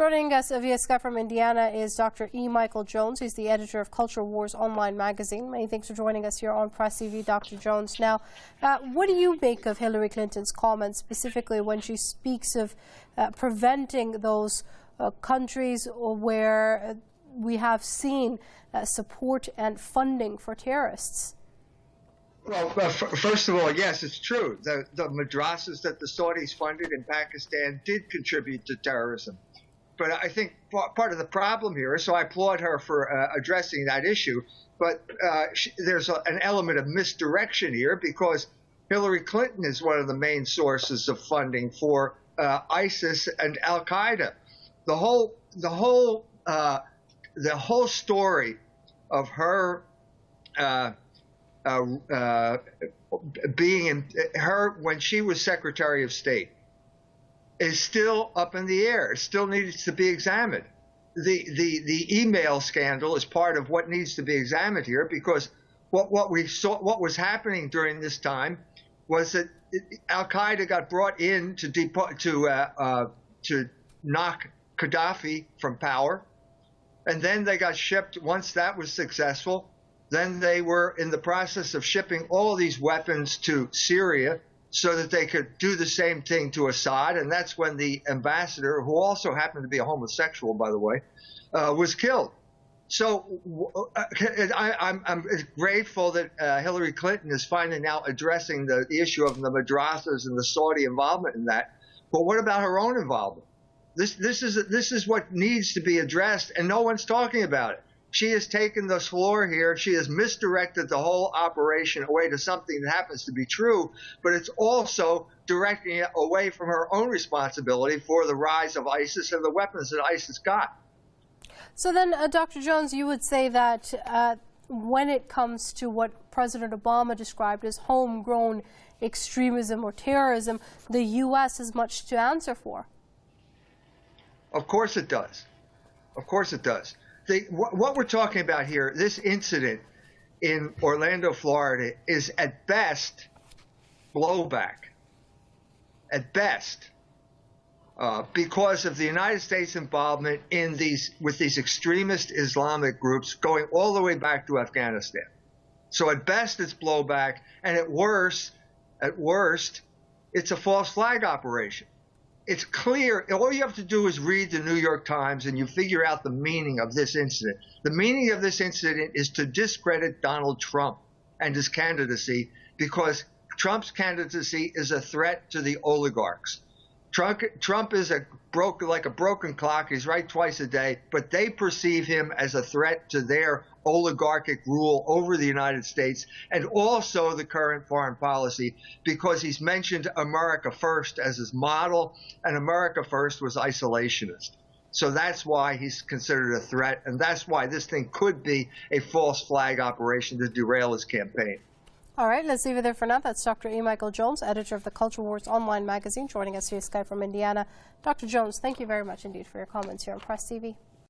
Joining us via Skype from Indiana is Dr. E. Michael Jones. He's the editor of Culture Wars online magazine. Many thanks for joining us here on Press TV, Dr. Jones. Now, what do you make of Hillary Clinton's comments, specifically when she speaks of preventing those countries where we have seen support and funding for terrorists? Well, first of all, yes, it's true. The madrasas that the Saudis funded in Pakistan did contribute to terrorism. But I think part of the problem here is, so I applaud her for addressing that issue, but there's an element of misdirection here because Hillary Clinton is one of the main sources of funding for ISIS and Al-Qaeda. The whole story of her when she was Secretary of State is still up in the air. It still needs to be examined. The email scandal is part of what needs to be examined here, because what we saw, what was happening during this time, was that Al-Qaeda got brought in to knock Gaddafi from power, and then they got shipped. Once that was successful, then they were in the process of shipping all these weapons to Syria so that they could do the same thing to Assad. And that's when the ambassador, who also happened to be a homosexual, by the way, was killed. So I'm grateful that Hillary Clinton is finally now addressing the issue of the madrasas and the Saudi involvement in that. But what about her own involvement? This is what needs to be addressed, and no one's talking about it. She has taken the floor here. She has misdirected the whole operation away to something that happens to be true, but it's also directing it away from her own responsibility for the rise of ISIS and the weapons that ISIS got. So then, Dr. Jones, you would say that when it comes to what President Obama described as homegrown extremism or terrorism, the U.S. has much to answer for. Of course it does. Of course it does. What we're talking about here, this incident in Orlando, Florida, is at best blowback. At best. Because of the United States involvement in with these extremist Islamic groups going all the way back to Afghanistan. So at best it's blowback, and at worst, it's a false flag operation. It's clear. All you have to do is read the New York Times and you figure out the meaning of this incident. The meaning of this incident is to discredit Donald Trump and his candidacy, because Trump's candidacy is a threat to the oligarchs. Trump is like a broken clock. He's right twice a day, but they perceive him as a threat to their oligarchic rule over the United States, and also the current foreign policy, because he's mentioned America first as his model, and America first was isolationist. So that's why he's considered a threat, and that's why this thing could be a false flag operation to derail his campaign. All right, let's leave it there for now. That's Dr. E. Michael Jones, editor of the Culture Wars online magazine, joining us via Skype from Indiana. Dr. Jones, thank you very much indeed for your comments here on Press TV.